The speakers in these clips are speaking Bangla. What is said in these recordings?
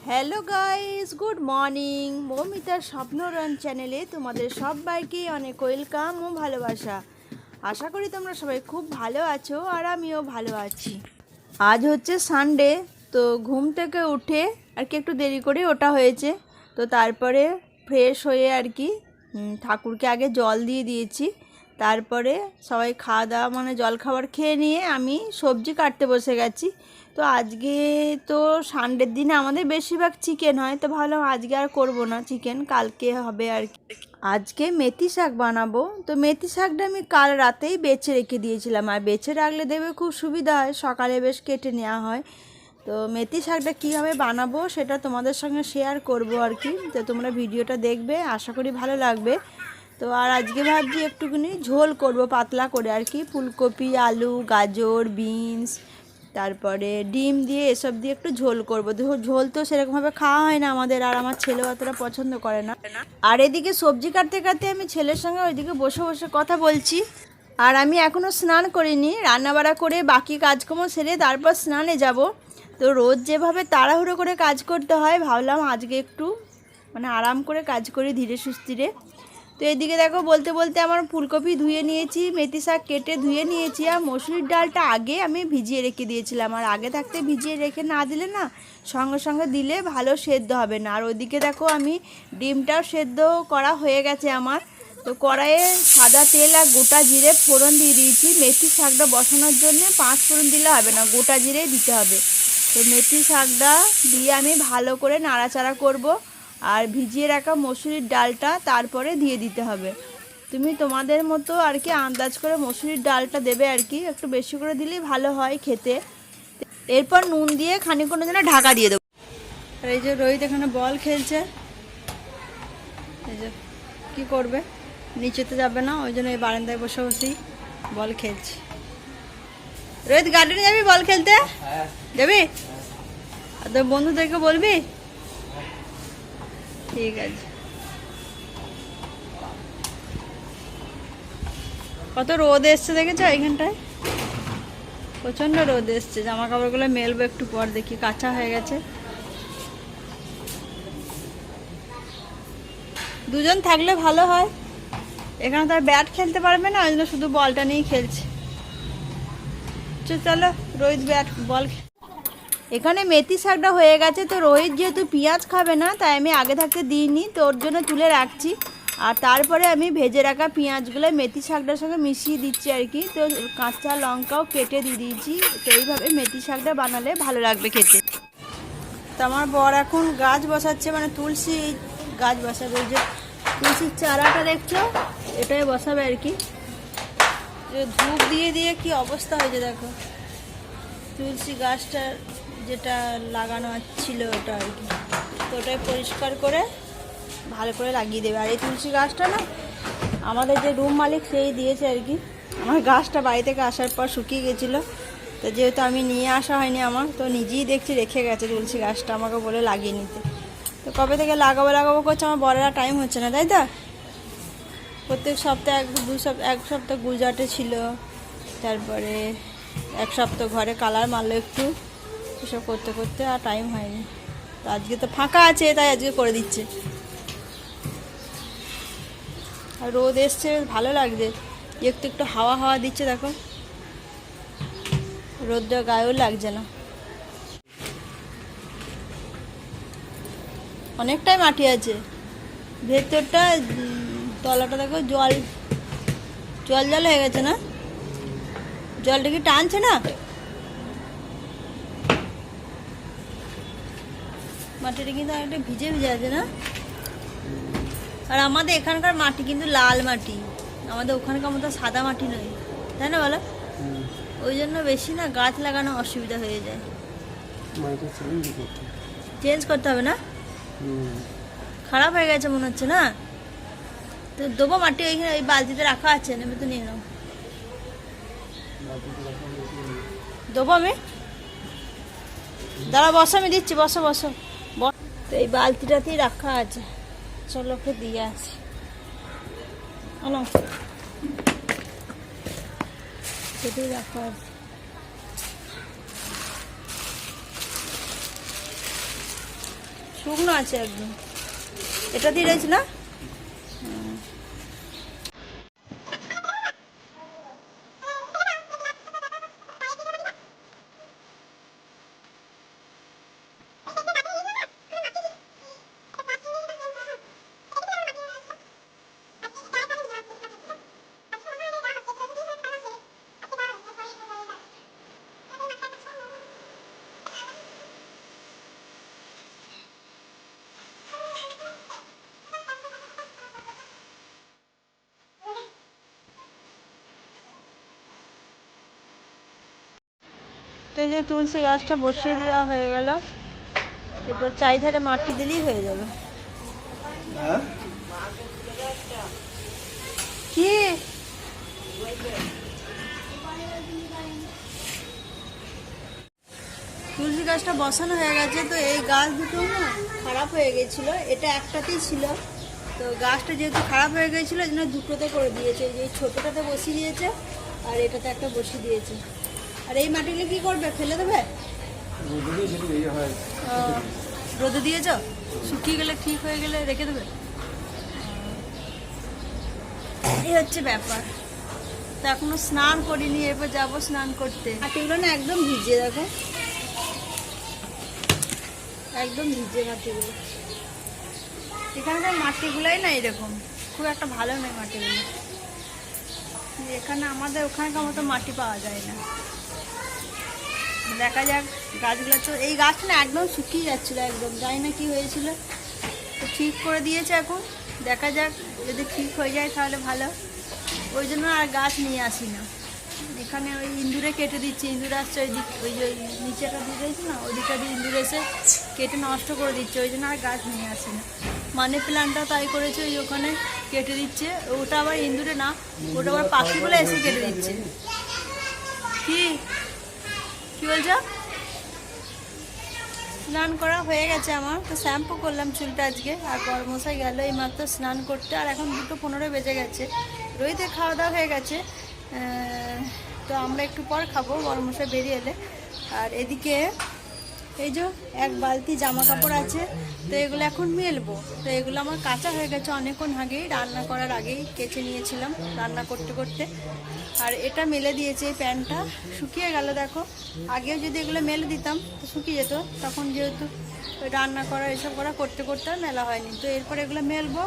Hello guys, good morning. মৌমিতার স্বপ্নরন চ্যানেলে তোমাদের সবাইকে অনেক ওয়েলকাম ও ভালোবাসা। আশা করি তোমরা সবাই খুব ভালো আছো আর আমিও ভালো আছি। আজ হচ্ছে সানডে, তো ঘুম থেকে উঠে আর কি একটু দেরি করে ওঠা হয়েছে। তো তারপরে ফ্রেশ হয়ে আর কি ঠাকুরকে আগে জল দিয়ে দিয়েছি। তারপরে সবাই খাওয়া দাওয়া মানে জলখাবার খেয়ে নিয়ে আমি সবজি কাটতে বসে গেছি। তো আজকে তো সানডের দিনে আমাদের বেশিরভাগ চিকেন হয়, তো ভাবলাম আজকে আর করবো না চিকেন, কালকে হবে আর কি। আজকে মেথি শাক বানাবো। তো মেথি শাকটা আমি কাল রাতেই বেছে রেখে দিয়েছিলাম, আর বেছে রাখলে দেবে খুব সুবিধা হয়, সকালে বেশ কেটে নেওয়া হয়। তো মেথি শাকটা কীভাবে বানাবো সেটা তোমাদের সঙ্গে শেয়ার করব আর কি। তো তোমরা ভিডিওটা দেখবে, আশা করি ভালো লাগবে। তো আর আজকে ভাবছি একটুখানি ঝোল করব পাতলা করে আর কি, ফুলকপি, আলু, গাজর, বিনস, তারপরে ডিম দিয়ে এসব দিয়ে একটু ঝোল করব। ঝোল তো সেরকমভাবে খাওয়া হয় না আমাদের, আর আমার ছেলেও অতটা পছন্দ করে না। আর এদিকে সবজি কাটতে কাটতে আমি ছেলের সঙ্গে ওইদিকে বসে বসে কথা বলছি। আর আমি এখনও স্নান করিনি, রান্নাবাড়া করে বাকি কাজকর্ম সেরে তারপর স্নানে যাব। তো রোজ যেভাবে তাড়াহুড়ো করে কাজ করতে হয়, ভাবলাম আজকে একটু মানে আরাম করে কাজ করি, ধীরে সুস্থিরে। তো এদিকে দেখো বলতে বলতে আমার ফুলকপি ধুয়ে নিয়েছি, মেথি শাক কেটে ধুয়ে নিয়েছি, আর মসুরির ডালটা আগে আমি ভিজিয়ে রেখে দিয়েছিলাম। আর আগে থাকতে ভিজিয়ে রেখে না দিলে না, সঙ্গে সঙ্গে দিলে ভালো সেদ্ধ হবে না। আর ওইদিকে দেখো আমি ডিমটাও সেদ্ধ করা হয়ে গেছে আমার। তো কড়াইয়ে সাদা তেল আর গোটা জিরে ফোড়ন দিয়ে দিয়েছি। মেথি শাকটা বসানোর জন্য 5 ফোড়ন দিলে হবে না, গোটা জিরেই দিতে হবে। তো মেথি শাকটা দিয়ে আমি ভালো করে নাড়াচাড়া করব। আর ভিজিয়ে রাখা মসুরির ডালটা তারপরে দিয়ে দিতে হবে। তুমি তোমাদের মতো আর কি আন্দাজ করে মসুরির ডালটা দেবে আর কি, একটু বেশি করে দিলেই ভালো হয় খেতে। এরপর নুন দিয়ে খানিকক্ষণের জন্য ঢাকা দিয়ে দেবো। আর এই যে রোহিত এখানে বল খেলছে, এই যে কী করবে, নিচেতে যাবে না, ওই জন্য এই বারান্দায় বসে বসেই বল খেলছে। রোহিত গার্ডেনে যাবি বল খেলতে? যাবি? আর তোর বন্ধুদেরকে বলবি? ঠিক আছে। কত রোদ এসছে দেখেছো এইখানটায়, প্রচণ্ড রোদ এসছে। জামা কাপড়গুলো মেলবো একটু পর, দেখি কাঁচা হয়ে গেছে। দুজন থাকলে ভালো হয়, এখানে তো আর ব্যাট খেলতে পারবে না, ওই জন্য শুধু বলটা নিয়েই খেলছে। চলো রোহিত ব্যাট বল। এখানে মেথি শাকটা হয়ে গেছে। তো রোহিত যেহেতু পেঁয়াজ খাবে না, তাই আমি আগে থাকতে দিইনি, তো ওর জন্য তুলে রাখছি। আর তারপরে আমি ভেজে রাখা পেঁয়াজগুলো মেথি শাকটার সঙ্গে মিশিয়ে দিচ্ছি আর কি। তো কাঁচা লঙ্কাও কেটে দিয়ে দিয়েছি। তো এইভাবে মেথি শাকটা বানালে ভালো লাগবে খেতে। তো আমার বর এখন গাছ বসাচ্ছে, মানে তুলসী গাছ বসাবে। ওই যে তুলসীর চারাটা দেখছো, এটাই বসাবে আর কি। ধূপ দিয়ে দিয়ে কি অবস্থা হয়েছে দেখো, তুলসী গাছটার যেটা লাগানো ছিল ওটা আর কি। তো ওটাই পরিষ্কার করে ভালো করে লাগিয়ে দেবে। আর এই তুলসী গাছটা না আমাদের যে রুম মালিক সেই দিয়েছে আর কি। আমার গাছটা বাড়ি থেকে আসার পর শুকিয়ে গেছিলো, তো যেহেতু আমি নিয়ে আসা হয়নি আমার, তো নিজেই দেখছি রেখে গেছে তুলসী গাছটা, আমাকে বলে লাগিয়ে নিতে। তো কবে থেকে লাগাবো করছে, আমার বড়রা টাইম হচ্ছে না, তাই তো। প্রত্যেক সপ্তাহে এক সপ্তাহ গুজরাটে ছিল, তারপরে এক সপ্তাহ ঘরে কালার মারলো একটু, এসব করতে করতে আর টাইম হয়নি। তো আজকে তো ফাঁকা আছে, তাই আজকে করে দিচ্ছে। আর রোদ এসছে, ভালো লাগছে, একটু একটু হাওয়া হাওয়া দিচ্ছে দেখো, রোদটা গায়েও লাগছে না। অনেকটাই মাটি আছে ভেতরটা, তলাটা দেখো জল জল জল হয়ে গেছে না, জলটা কি টানছে না, মাটিটা কিন্তু অনেকটা ভিজে ভিজে আছে না। আর আমাদের এখানকার মাটি কিন্তু লাল মাটি, আমাদের ওখানকার মতো সাদা মাটি নয়, তাই না বলো? ওই জন্য বেশি না গাছ লাগানো অসুবিধা হয়ে যায়। চেঞ্জ করতে হবে না, খারাপ হয়ে গেছে মনে হচ্ছে না। তো দেবো মাটি ওইখানে, ওই বালতিতে রাখা আছে, নেবে তো নিয়ে নাও। দেবো আমি, দাঁড়া বসো, আমি দিচ্ছি, বসো বসো। তো এই বালতিটাতেই রাখা আছে, চলো ওকে দিয়ে আসি। সেটাই রাখা আছে। শুকনো আছে একদম। এটা দিয়ে রয়েছে না? তো এই যে তুলসী গাছটা বসিয়ে দেওয়া হয়ে গেল, এরপর চারিধারে মাটি দিলেই হয়ে যাবে। কি তুলসী গাছটা বসানো হয়ে গেছে। তো এই গাছ দুটো না খারাপ হয়ে গেছিল, এটা একটাতেই ছিল। তো গাছটা যেহেতু খারাপ হয়ে গেছিলো এই জন্য দুটোতে করে দিয়েছে। এই যে ছোটোটাতে বসিয়ে দিয়েছে আর এটাতে একটা বসিয়ে দিয়েছে। আর এই মাটিগুলো কি করবে, ফেলে দেবে? রোদে দিয়েছ, শুকিয়ে গেলে ঠিক হয়ে গেলে রেখে দেবে। এই হচ্ছে ব্যাপার। তো এখনো স্নান করিনি, এরপর যাবো স্নান করতে। মাটিগুলো না একদম ভিজে, দেখো একদম ভিজে মাটিগুলো। এখানকার মাটিগুলোই না এরকম, খুব একটা ভালো নয় মাটিগুলো। এখানে আমাদের ওখানকার মতো মাটি পাওয়া যায় না। দেখা যাক গাছগুলো। তো এই গাছটা না একদম শুকিয়ে যাচ্ছিলো, একদম জানি না কি হয়েছিল। তো ঠিক করে দিয়েছে এখন, দেখা যাক যদি ঠিক হয়ে যায় তাহলে ভালো। ওই জন্য আর গাছ নিয়ে আসি না। এখানে ওই ইঁদুরে কেটে দিচ্ছে, ইঁদুর আসছে ওই দিক, ওই যে নিচেটা দিয়ে দিয়েছে না, ওই দিকটা দিয়ে ইঁদুর এসে কেটে নষ্ট করে দিচ্ছে। ওই জন্য আর গাছ নিয়ে আসি না। মানি প্ল্যান্টটা তাই করেছে, ওই ওখানে কেটে দিচ্ছে। ওটা আবার ইঁদুরে না, ওটা আবার পাখিগুলো এসে কেটে দিচ্ছে। কি কি বলছো? স্নান করা হয়ে গেছে আমার। তো শ্যাম্পু করলাম চুলটা আজকে, আর বরমশাই গেল এই মাত্র স্নান করতে। আর এখন 2:15 বেজে গেছে। রোহিতের খাওয়া দাওয়া হয়ে গেছে, তো আমরা একটু পর খাবো বরমশাই বেরিয়ে এলে। আর এদিকে এই যে এক বালতি জামা কাপড় আছে, তো এগুলো এখন মেলবো। তো এগুলো আমার কাঁচা হয়ে গেছে অনেকক্ষণ আগেই, রান্না করার আগেই কেচে নিয়েছিলাম রান্না করতে করতে। আর এটা মেলে দিয়েছে, এই প্যান্টটা শুকিয়ে গেল দেখো। আগেও যদি এগুলো মেলে দিতাম তো শুকিয়ে যেত, তখন যেহেতু রান্না করা এসব করা করতে করতে আর মেলা হয়নি। তো এরপর এগুলো মেলবো,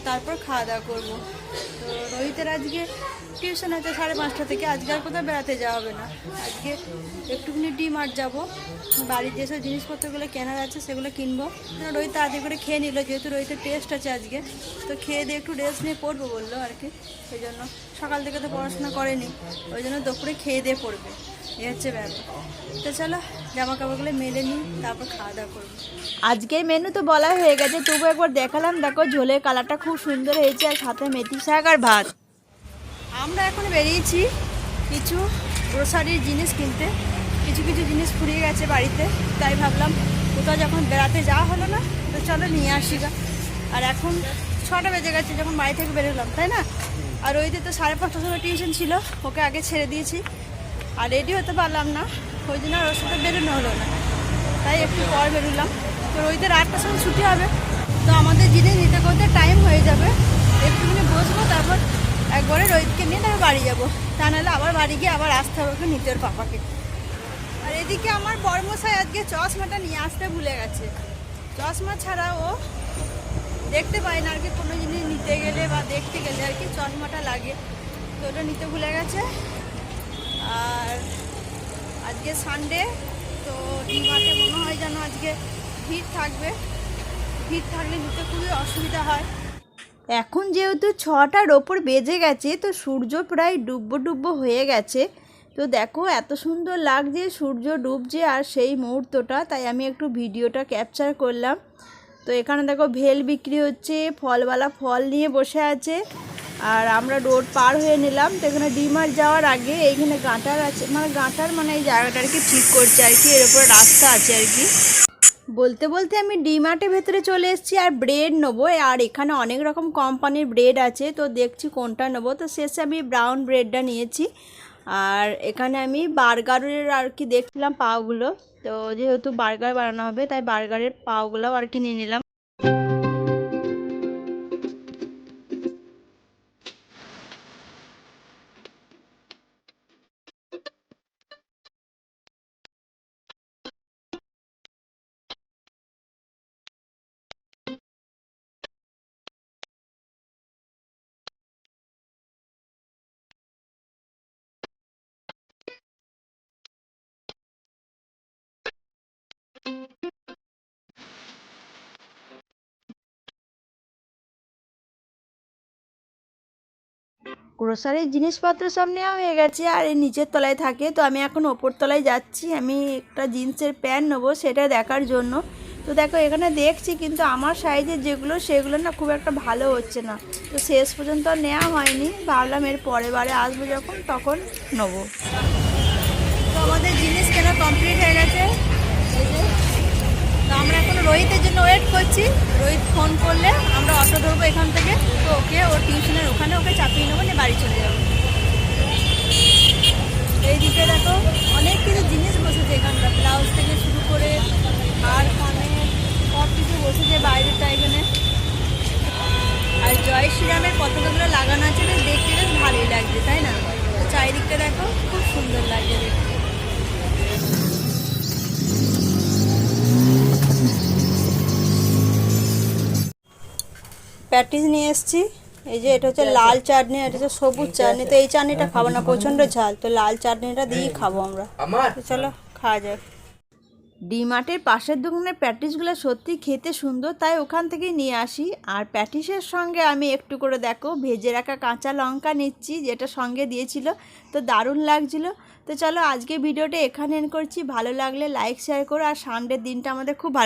তারপর খাওয়া দাওয়া করবো। তো রোহিতের আজকে টিউশন আছে 5:30 থেকে। আজকে আর কোথাও বেড়াতে যাওয়া হবে না। আজকে একটুখানি ডি-মার্ট যাবো, বাড়ির যেসব জিনিসপত্রগুলো কেনার আছে সেগুলো কিনবো। রোহিত তাড়াতাড়ি করে খেয়ে নিল, যেহেতু রোহিতের টেস্ট আছে আজকে। তো খেয়ে দিয়ে একটু রেস্ট নিয়ে পড়বো বললো আর কি। ওই জন্য সকাল থেকে তো পড়াশোনা করেনি, ওই জন্য দুপুরে খেয়ে দিয়ে পড়বে, এই হচ্ছে ব্যাপার। তো চলো জামা কাপড়গুলো মেলে নিই, তারপর খাওয়া দাওয়া করবো। আজকের মেনু তো বলা হয়ে গেছে, তবু একবার দেখালাম। দেখো ঝোলের কালারটা খুব সুন্দর হয়েছে, আর সাথে মেথি শাক আর ভাত। আমরা এখন বেরিয়েছি কিছু গ্রোসারির জিনিস কিনতে। কিছু কিছু জিনিস ফুরিয়ে গেছে বাড়িতে, তাই ভাবলাম কোথাও যখন বেড়াতে যাওয়া হলো না, তো চলো নিয়ে আসি গা। আর এখন 6টা বেজে গেছে যখন বাড়ি থেকে বেরোলাম, তাই না? আর ওই দিন তো 5:30টার সময় টিউশন ছিল, ওকে আগে ছেড়ে দিয়েছি। আর রেডি হতে পারলাম না, ওই জন্য আর ওর সাথে বেরোনো হলো না, তাই একটু পর বেরোলাম। তো রোহিতের 8টার সময় ছুটি হবে, তো আমাদের জিনিস নিতে করতে টাইম হয়ে যাবে। একটুখানি বসবো, তারপর একবারে রোহিতকে নিয়ে তারপর বাড়ি যাবো। তা নাহলে আবার বাড়ি গিয়ে আবার আসতে হবে ওকে নিতে, ওর পাপাকে। আর এদিকে আমার বড়মশাই আজকে চশমাটা নিয়ে আসতে ভুলে গেছে। চশমা ছাড়া ও দেখতে পায় না আর কি, কোনো জিনিস নিতে গেলে বা দেখতে গেলে আর কি চশমাটা লাগে। তো ওটা নিতে ভুলে গেছে। আর আজকে সানডে, তো ডি-মার্টে মনে হয় যেন আজকে ভিড় থাকবে। ভিড় থাকলে নিতে খুবই অসুবিধা হয়। এখন যেহেতু 6টার ওপর বেজে গেছে, তো সূর্য প্রায় ডুববো হয়ে গেছে। তো দেখো এত সুন্দর লাগছে সূর্য ডুবছে আর সেই মুহূর্তটা, তাই আমি একটু ভিডিওটা ক্যাপচার করলাম। তো এখানে দেখো ভেল বিক্রি হচ্ছে, ফলওয়ালা ফল নিয়ে বসে আছে। আর আমরা রোড পার হয়ে নিলাম। তো এখানে ডি-মার্ট যাওয়ার আগে এইখানে গাঁটার আছে, মানে এই জায়গাটা আর কি ঠিক করছে আর কি, এর উপরে রাস্তা আছে আর কি। বলতে বলতে আমি ডি-মার্টের ভেতরে চলে এসেছি আর ব্রেড নেবো। আর এখানে অনেক রকম কোম্পানির ব্রেড আছে, তো দেখছি কোনটা নেবো। তো শেষে আমি ব্রাউন ব্রেডটা নিয়েছি। আর এখানে আমি বার্গারের আর কি দেখছিলাম পাওগুলো, তো যেহেতু বার্গার বানানো হবে তাই বার্গারের পাওগুলোও আর কি নিয়ে নিলাম। গ্রোসারির জিনিসপত্র সব নেওয়া হয়ে গেছে, আর এই নিচের তলায় থাকে, তো আমি এখন ওপর তলায় যাচ্ছি। আমি একটা জিন্সের প্যান্ট নেবো সেটা দেখার জন্য। তো দেখো এখানে দেখছি, কিন্তু আমার সাইজের যেগুলো সেগুলো না খুব একটা ভালো হচ্ছে না, তো শেষ পর্যন্ত আর নেওয়া হয়নি। ভাবলাম এর পরের বারে আসবো যখন তখন নেবো। তো আমাদের জিনিস কেনা কমপ্লিট হয়ে গেছে। এই যে, তো আমরা এখন রোহিতের জন্য ওয়েট করছি। রোহিত ফোন করলে আমরা অটো ধরবো এখান থেকে, তো ওকে ওর টিউশনের ওখানে ওকে চাপিয়ে নেবো, নিয়ে বাড়ি চলে যাবো। এই দিকে দেখো অনেক কিছু জিনিস বসেছে এখানটা, ব্লাউজ থেকে শুরু করে আর কানে সব কিছু বসেছে বাইরেটা এখানে। আর জয় শ্রীরামের পতাকাগুলো লাগানো আছে, বেশ দেখতে বেশ ভালোই লাগছে, তাই না? তো চারিদিকটা দেখো খুব সুন্দর লাগছে দেখতে। প্যাটিস নিয়ে এসেছি। এই যে এটা হচ্ছে লাল চাটনি, এটা হচ্ছে সবুজ চাটনি। তো এই চাটনিটা খাবো না, প্রচণ্ড ঝাল, তো লাল চাটনিটা দিয়েই খাবো আমরা। তো চলো খাওয়া যাক। ডিমার্টের পাশের দোকানের প্যাটিসগুলো সত্যি খেতে সুন্দর, তাই ওখান থেকেই নিয়ে আসি। আর প্যাটিসের সঙ্গে আমি একটু করে দেখো ভেজে রাখা কাঁচা লঙ্কা নিচ্ছি, যেটা সঙ্গে দিয়েছিল, তো দারুণ লাগছিল। তো চলো আজকে ভিডিওটা এখানে এন্ড করছি। ভালো লাগলে লাইক শেয়ার করো, আর সানডের দিনটা আমাদের খুব ভালো